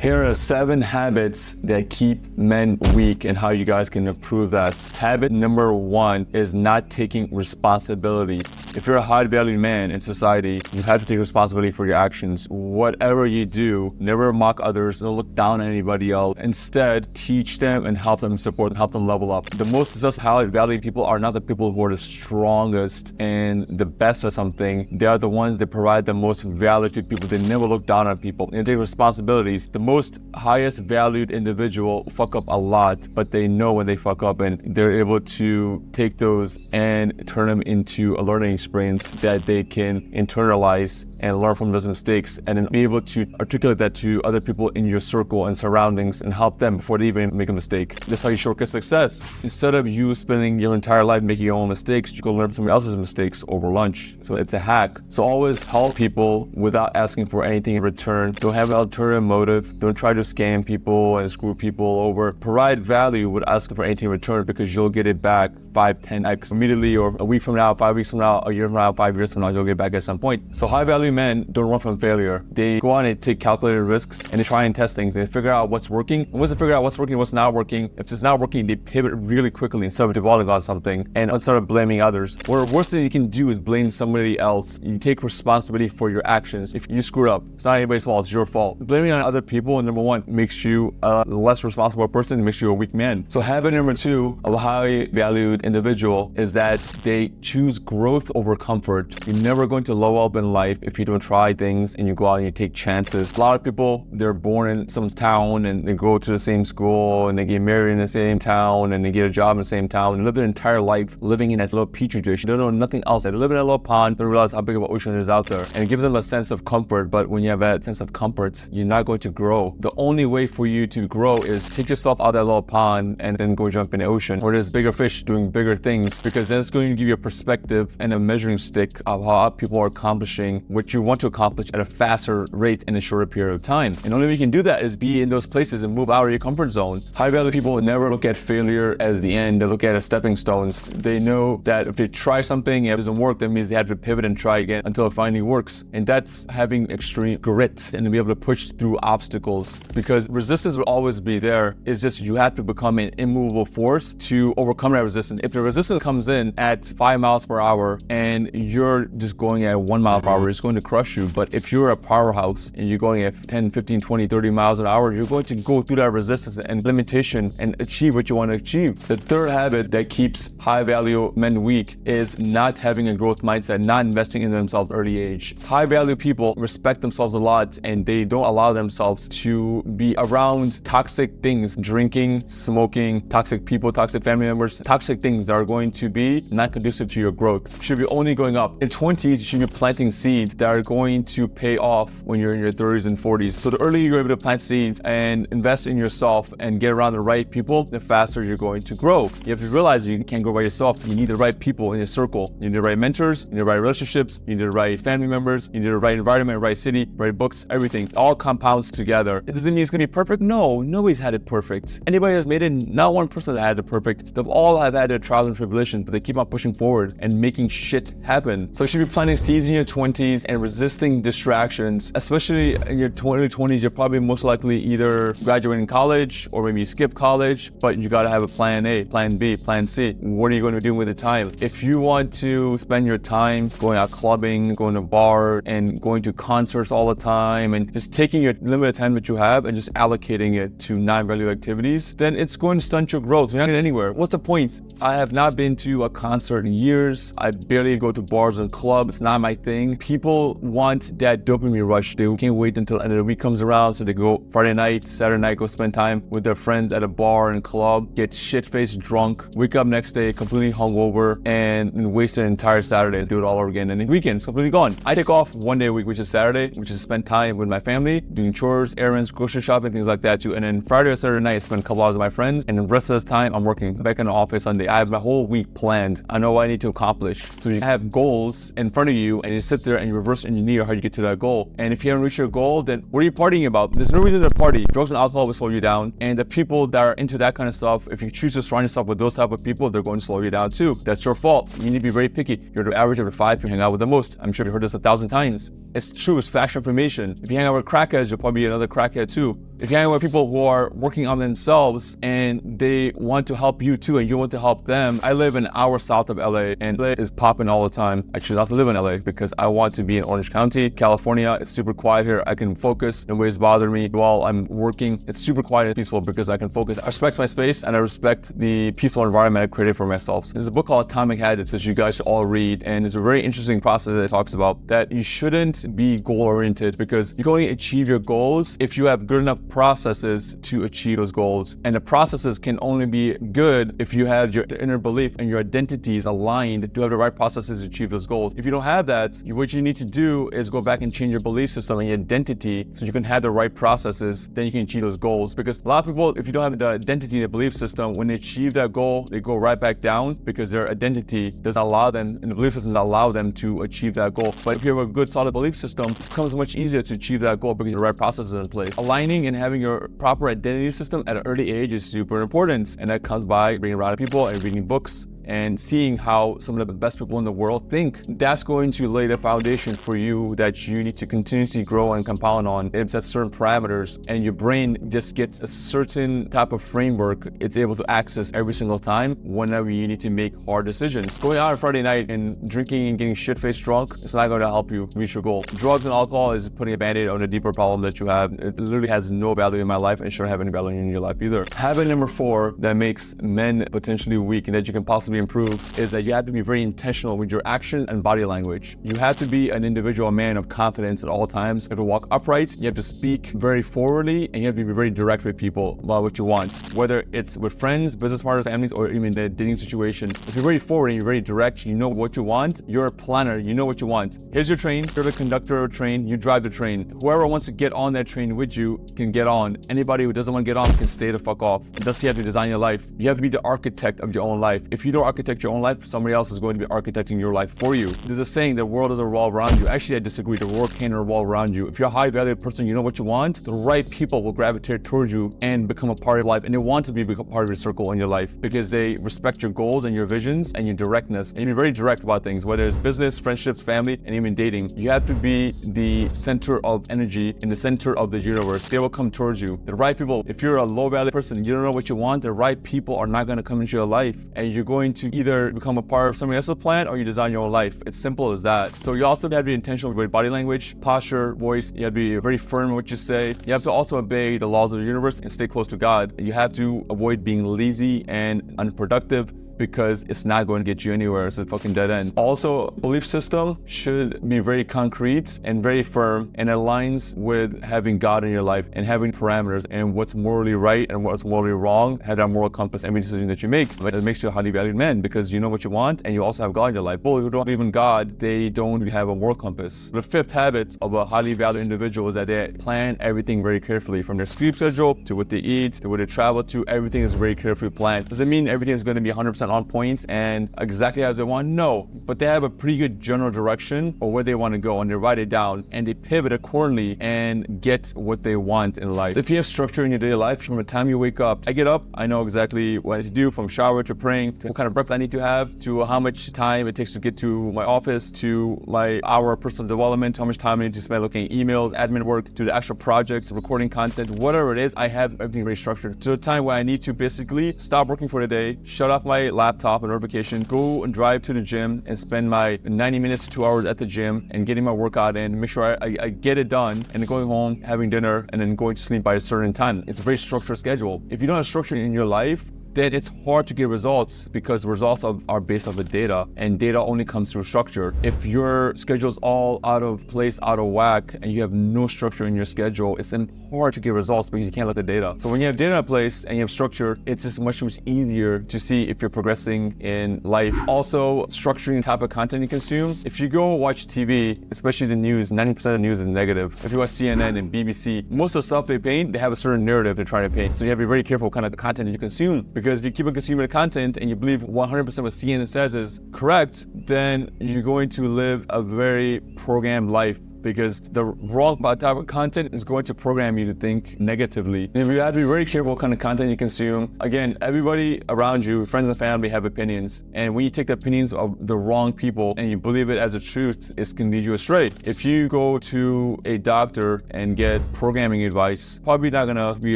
Here are 7 habits that keep men weak and how you guys can improve that. Habit number 1 is not taking responsibility. If you're a high-value man in society, you have to take responsibility for your actions. Whatever you do, never mock others, don't look down on anybody else. Instead, teach them and help them support, help them level up. The most successful high-value people are not the people who are the strongest and the best at something. They are the ones that provide the most value to people. They never look down on people and take responsibilities. The most highest valued individual fuck up a lot, but they know when they fuck up and they're able to take those and turn them into a learning experience that they can internalize and learn from those mistakes, and then be able to articulate that to other people in your circle and surroundings and help them before they even make a mistake. That's how you shortcut success. Instead of you spending your entire life making your own mistakes, you go learn from somebody else's mistakes over lunch. So it's a hack. So always help people without asking for anything in return. Don't have an ulterior motive. Don't try to scam people and screw people over. Provide value without asking for anything in return, because you'll get it back 5, 10x immediately, or a week from now, 5 weeks from now, a year from now, 5 years from now, you'll get back at some point. So high value men don't run from failure. They go on and take calculated risks and they try and test things and they figure out what's working. And once they figure out what's working, what's not working, if it's not working, they pivot really quickly instead of devolving on something and instead of blaming others. Or the worst thing you can do is blame somebody else. You take responsibility for your actions. If you screwed up, it's not anybody's fault, it's your fault. Blaming on other people, number 1, makes you a less responsible person, it makes you a weak man. So habit number 2 of a highly valued individual is that they choose growth over comfort. You're never going to level up in life if you don't try things and you go out and you take chances. A lot of people, they're born in some town and they go to the same school and they get married in the same town and they get a job in the same town and live their entire life living in that little petri dish. They don't know nothing else. They live in a little pond, don't realize how big of an ocean is out there, and it gives them a sense of comfort. But when you have that sense of comfort, you're not going to grow. The only way for you to grow is take yourself out of that little pond and then go jump in the ocean where there's bigger fish doing bigger things, because then it's going to give you a perspective and a measuring stick of how people are accomplishing what you want to accomplish at a faster rate in a shorter period of time. And the only way you can do that is be in those places and move out of your comfort zone. High value people never look at failure as the end. They look at it as stepping stones. They know that if they try something and it doesn't work, that means they have to pivot and try again until it finally works. And that's having extreme grit and to be able to push through obstacles, because resistance will always be there. It's just you have to become an immovable force to overcome that resistance. If the resistance comes in at 5 miles per hour and you're just going at 1 mile per hour, it's going to crush you. But if you're a powerhouse and you're going at 10, 15, 20, 30 miles an hour, you're going to go through that resistance and limitation and achieve what you want to achieve. The third habit that keeps high value men weak is not having a growth mindset, not investing in themselves early age. High value people respect themselves a lot and they don't allow themselves to be around toxic things, drinking, smoking, toxic people, toxic family members, toxic things that are going to be not conducive to your growth. You should be only going up. In 20s, you should be planting seeds that are going to pay off when you're in your 30s and 40s. So the earlier you're able to plant seeds and invest in yourself and get around the right people, the faster you're going to grow. You have to realize you can't grow by yourself. You need the right people in your circle. You need the right mentors, you need the right relationships, you need the right family members, you need the right environment, right city, right books, everything. It all compounds together. It doesn't mean it's going to be perfect. No, nobody's had it perfect. Anybody has made it, not one person that had it perfect. They've all have had their trials and tribulations, but they keep on pushing forward and making shit happen. So you should be planting seeds in your 20s and resisting distractions, especially in your 20s. You're probably most likely either graduating college or maybe you skip college, but you got to have a plan A, plan B, plan C. What are you going to do with the time? If you want to spend your time going out clubbing, going to bar and going to concerts all the time and just taking your limited time that you have and just allocating it to non-value activities, then it's going to stunt your growth. You're not going anywhere. What's the point? I have not been to a concert in years. I barely go to bars and clubs. It's not my thing. People want that dopamine rush. They can't wait until the end of the week comes around, so they go Friday night, Saturday night, go spend time with their friends at a bar and club, get shit-faced drunk, wake up next day completely hungover, and waste an entire Saturday and do it all over again. And the weekend is completely gone. I take off one day a week, which is Saturday, which is spend time with my family, doing chores, errands, grocery shopping, things like that too. And then Friday or Saturday night, I spend a couple hours with my friends, and the rest of the time, I'm working back in the office Sunday. I have my whole week planned. I know what I need to accomplish. So you have goals in front of you, and you sit there and you reverse engineer how you get to that goal. And if you haven't reached your goal, then what are you partying about? There's no reason to party. Drugs and alcohol will slow you down. And the people that are into that kind of stuff, if you choose to surround yourself with those type of people, they're going to slow you down too. That's your fault. You need to be very picky. You're the average of the 5 you hang out with the most. I'm sure you've heard this 1,000 times. It's true, it's factual information. If you hang out with crackheads, you'll probably be another crackhead too. If you hang out with people who are working on themselves and they want to help you too and you want to help them. I live an hour south of LA and LA is popping all the time. I choose not to live in LA because I want to be in Orange County, California. It's super quiet here. I can focus. Nobody's bothering me while I'm working. It's super quiet and peaceful because I can focus. I respect my space and I respect the peaceful environment I created for myself. There's a book called Atomic Habits that you guys should all read, and it's a very interesting process that it talks about that you shouldn't be goal-oriented because you can only achieve your goals if you have good enough processes to achieve those goals. And the processes can only be good if you have your inner belief and your identities aligned to have the right processes to achieve those goals. If you don't have that, what you need to do is go back and change your belief system and your identity so you can have the right processes, then you can achieve those goals. Because a lot of people, if you don't have the identity and the belief system, when they achieve that goal, they go right back down because their identity doesn't allow them and the belief system doesn't allow them to achieve that goal. But if you have a good solid belief system, it becomes much easier to achieve that goal because the right processes are in place. Aligning and having your proper identity system at an early age is super important, and that comes by being around people and reading books and seeing how some of the best people in the world think. That's going to lay the foundation for you that you need to continuously grow and compound on. It sets certain parameters and your brain just gets a certain type of framework it's able to access every single time whenever you need to make hard decisions. Going out on Friday night and drinking and getting shit-faced drunk, it's not going to help you reach your goal. Drugs and alcohol is putting a band-aid on a deeper problem that you have. It literally has no value in my life and it shouldn't have any value in your life either. Habit number 4 that makes men potentially weak and that you can possibly improve is that you have to be very intentional with your action and body language. You have to be an individual man of confidence at all times. You have to walk upright, you have to speak very forwardly, and you have to be very direct with people about what you want. Whether it's with friends, business partners, families, or even the dating situation. If you're very forward and you're very direct, you know what you want, you're a planner, you know what you want. Here's your train, you're the conductor of a train, you drive the train. Whoever wants to get on that train with you can get on. Anybody who doesn't want to get on can stay the fuck off. Thus, you have to design your life. You have to be the architect of your own life. If you don't architect your own life, somebody else is going to be architecting your life for you. There's a saying, the world doesn't revolve around you. Actually, I disagree. The world can revolve around you. If you're a high value person, you know what you want, the right people will gravitate towards you and become a part of life. And they want to become part of your circle in your life because they respect your goals and your visions and your directness. And you're very direct about things, whether it's business, friendships, family, and even dating. You have to be the center of energy in the center of the universe. They will come towards you. The right people, if you're a low value person, you don't know what you want, the right people are not going to come into your life. And you're going to either become a part of somebody else's plan or you design your own life. It's simple as that. So you also have to be intentional with body language, posture, voice. You have to be very firm in what you say. You have to also obey the laws of the universe and stay close to God. You have to avoid being lazy and unproductive because it's not going to get you anywhere. It's a fucking dead end. Also, belief system should be very concrete and very firm and aligns with having God in your life and having parameters and what's morally right and what's morally wrong. Have that moral compass every decision that you make. But it makes you a highly valued man because you know what you want and you also have God in your life. People who don't believe in God, they don't have a moral compass. The 5th habit of a highly valued individual is that they plan everything very carefully, from their sleep schedule to what they eat to where they travel to. Everything is very carefully planned. Does it mean everything is going to be 100% on point and exactly as they want? No, but they have a pretty good general direction of where they want to go and they write it down and they pivot accordingly and get what they want in life. If you have structure in your daily life, from the time you wake up, I get up, I know exactly what I need to do, from shower to praying, to what kind of breakfast I need to have, to how much time it takes to get to my office, to my hour of personal development, how much time I need to spend looking at emails, admin work, to the actual projects, recording content, whatever it is, I have everything very structured. To the time where I need to basically stop working for the day, shut off my laptop and notification, go and drive to the gym and spend my 90 minutes to 2 hours at the gym and getting my workout in, make sure I get it done, and then going home, having dinner, and then going to sleep by a certain time. It's a very structured schedule. If you don't have structure in your life, then it's hard to get results because results are based off of data and data only comes through structure. If your schedule's all out of place, out of whack, and you have no structure in your schedule, it's then hard to get results because you can't look at the data. So when you have data in place and you have structure, it's just much easier to see if you're progressing in life. Also, structuring the type of content you consume. If you go watch TV, especially the news, 90% of the news is negative. If you watch CNN and BBC, most of the stuff they paint, they have a certain narrative they're trying to paint. So you have to be very careful what kind of content you consume. Because if you keep on consuming the content and you believe 100% what CNN says is correct, then you're going to live a very programmed life because the wrong type of content is going to program you to think negatively. And you have to be very careful what kind of content you consume. Again, everybody around you, friends and family, have opinions. And when you take the opinions of the wrong people and you believe it as a truth, it can lead you astray. If you go to a doctor and get programming advice, probably not gonna be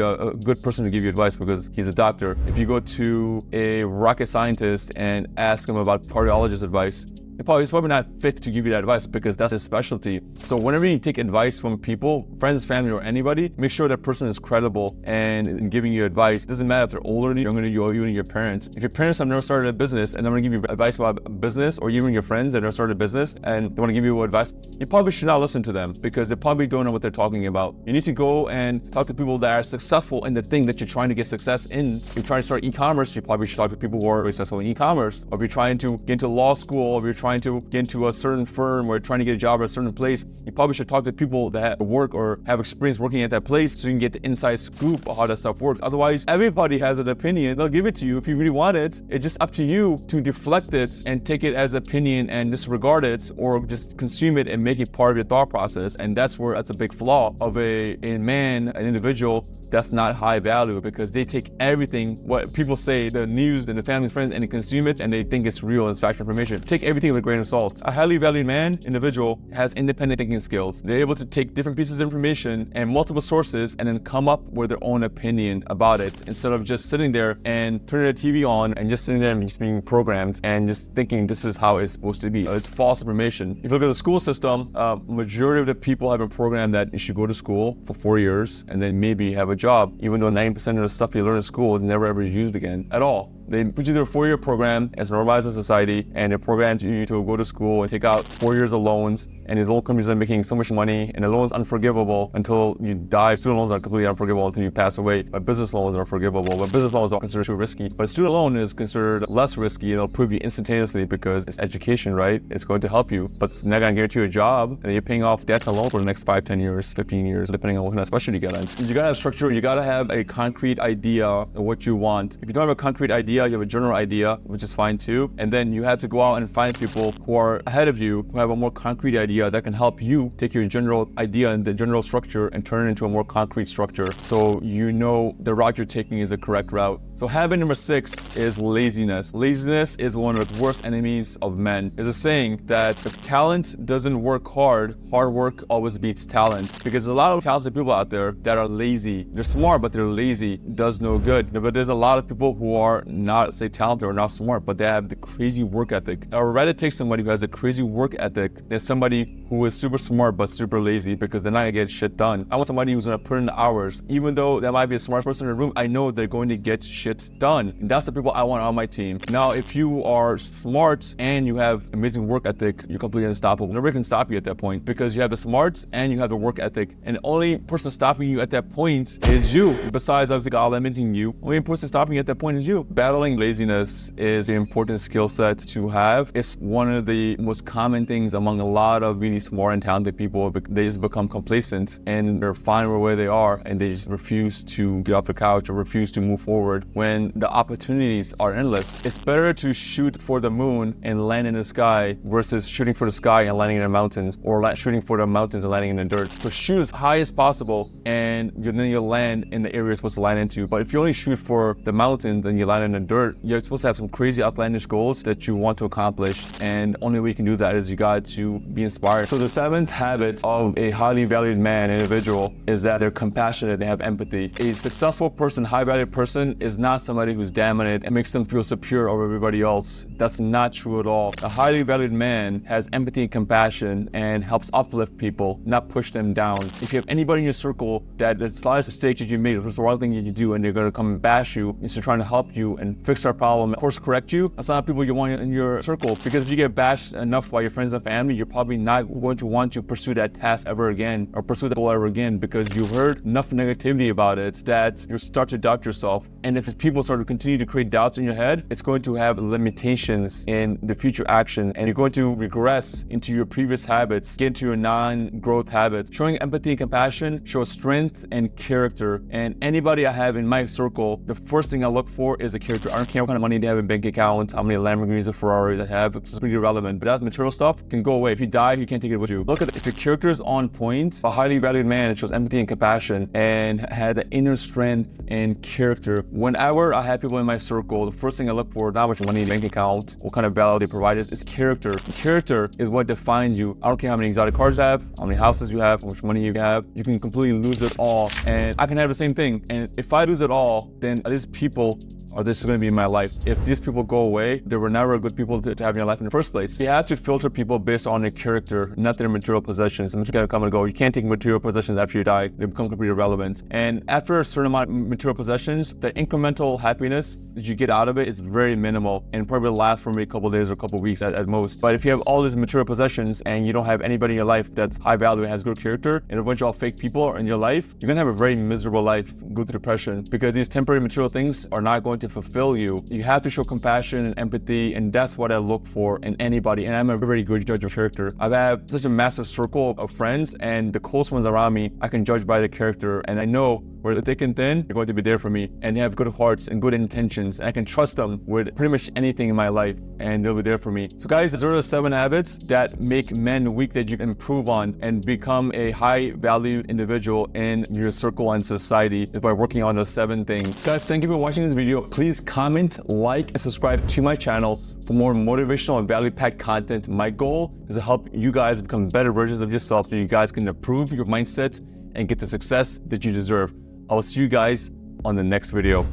a good person to give you advice because he's a doctor. If you go to a rocket scientist and ask him about cardiologist advice, he's probably not fit to give you that advice because that's his specialty. So whenever you take advice from people, friends, family, or anybody, make sure that person is credible and giving you advice. It doesn't matter if they're older than you, younger than you, or even your parents. If your parents have never started a business and they're gonna give you advice about business, or even your friends that have never started a business and they wanna give you advice, you probably should not listen to them because they probably don't know what they're talking about. You need to go and talk to people that are successful in the thing that you're trying to get success in. If you're trying to start e-commerce, you probably should talk to people who are successful in e-commerce. Or if you're trying to get into law school, or if you're trying to get into a certain firm or trying to get a job at a certain place, you probably should talk to people that work or have experience working at that place so you can get the inside scoop of how that stuff works. Otherwise, everybody has an opinion. They'll give it to you if you really want it. It's just up to you to deflect it and take it as opinion and disregard it, or just consume it and make it part of your thought process. And that's a big flaw of a man, an individual that's not high value, because they take everything, what people say, the news and the family and friends, and they consume it and they think it's real and it's factual information. Take everything with a grain of salt. A highly valued man, individual, has independent thinking skills. They're able to take different pieces of information and multiple sources and then come up with their own opinion about it, instead of just sitting there and turning the TV on and just sitting there and just being programmed and just thinking this is how it's supposed to be. It's false information. If you look at the school system, majority of the people have been programmed that you should go to school for 4 years and then maybe have a job, even though 90% of the stuff you learn in school is never ever used again at all. They put you through a 4-year program as normalized in society, and they programmed you to go to school and take out 4 years of loans, and these loan companies are making so much money, and the loan's unforgivable until you die. Student loans are completely unforgivable until you pass away, but business loans are forgivable. But business loans are considered too risky. But student loan is considered less risky, and it'll prove you instantaneously because it's education, right? It's going to help you, but it's not gonna guarantee you a job, and you're paying off debts and loans for the next 5, 10 years, 15 years, depending on what kind of specialty you get in. You gotta have structure, you gotta have a concrete idea of what you want. If you don't have a concrete idea, you have a general idea, which is fine too. And then you have to go out and find people who are ahead of you, who have a more concrete idea that can help you take your general idea and the general structure and turn it into a more concrete structure, so you know the route you're taking is the correct route. So habit number 6 is laziness. Laziness is one of the worst enemies of men. There's a saying that if talent doesn't work hard, hard work always beats talent. Because there's a lot of talented people out there that are lazy. They're smart, but they're lazy. It does no good. But there's a lot of people who are not, say, talented or not smart, but they have the crazy work ethic. I would rather take somebody who has a crazy work ethic than somebody who is super smart but super lazy, because they're not gonna get shit done. I want somebody who's gonna put in the hours. Even though that might be a smart person in the room, I know they're going to get shit done. And that's the people I want on my team. Now, if you are smart and you have amazing work ethic, you're completely unstoppable. Nobody can stop you at that point, because you have the smarts and you have the work ethic. And the only person stopping you at that point is you. Besides, obviously, God limiting you, the only person stopping you at that point is you. Battling laziness is an important skill set to have. It's one of the most common things among a lot of really smart and talented people. They just become complacent and they're fine with where they are, and they just refuse to get off the couch or refuse to move forward when the opportunities are endless. It's better to shoot for the moon and land in the sky versus shooting for the sky and landing in the mountains, or shooting for the mountains and landing in the dirt. So shoot as high as possible, and then you'll land in the area you're supposed to land into. But if you only shoot for the mountains and you land in the dirt, you're supposed to have some crazy outlandish goals that you want to accomplish, and the only way you can do that is you got to be inspired. So the 7th habit of a highly valued man, individual, is that they're compassionate, they have empathy. A successful person, high valued person, is not somebody who's dominant and makes them feel superior over everybody else. That's not true at all. A highly valued man has empathy and compassion and helps uplift people, not push them down. If you have anybody in your circle that the slightest mistake that you made, or it's the wrong thing that you do, and they're going to come and bash you instead of trying to help you and fix their problem, of course correct you, that's not people you want in your circle. Because if you get bashed enough by your friends and family, you're probably not going to want to pursue that task ever again, or pursue that goal ever again, because you've heard enough negativity about it that you start to doubt yourself. And if as people start to continue to create doubts in your head, it's going to have limitations in the future action, and you're going to regress into your previous habits, get into your non-growth habits. Showing empathy and compassion shows strength and character. And anybody I have in my circle, the first thing I look for is a character. I don't care what kind of money they have in bank account, how many Lamborghinis or Ferraris they have. It's pretty irrelevant. But that material stuff can go away. If you die, you can't take it with you. Look at it. If your character is on point, a highly valued man, it shows empathy and compassion and has an inner strength and character. Whenever I have people in my circle, the first thing I look for, not much money in the bank account, what kind of value they provide, is character. Character is what defines you. I don't care how many exotic cars you have, how many houses you have, how much money you have. You can completely lose it all, and I can have the same thing. And if I lose it all, then these people are just going to be in my life. If these people go away, they were never good people to have in your life in the first place. You have to filter people based on their character, not their material possessions. And it's going to come and go. You can't take material possessions after you die. They become completely irrelevant. And after a certain amount of material possessions, the incremental happiness that you get out of it is very minimal and probably lasts for maybe a couple of days or a couple of weeks at most. But if you have all these material possessions and you don't have anybody in your life that's high value and has good character, and a bunch of fake people in your life, you're going to have a very miserable life, go through depression, because these temporary material things are not going to fulfill you. You have to show compassion and empathy, and that's what I look for in anybody. And I'm a very good judge of character. I've had such a massive circle of friends, and the close ones around me, I can judge by the character, and I know where thick and thin, they're going to be there for me, and they have good hearts and good intentions, and I can trust them with pretty much anything in my life, and they'll be there for me. So guys, there are 7 habits that make men weak that you can improve on and become a high valued individual in your circle and society by working on those 7 things. Guys, thank you for watching this video. Please comment, like, and subscribe to my channel for more motivational and value-packed content. My goal is to help you guys become better versions of yourself so you guys can improve your mindset and get the success that you deserve. I will see you guys on the next video.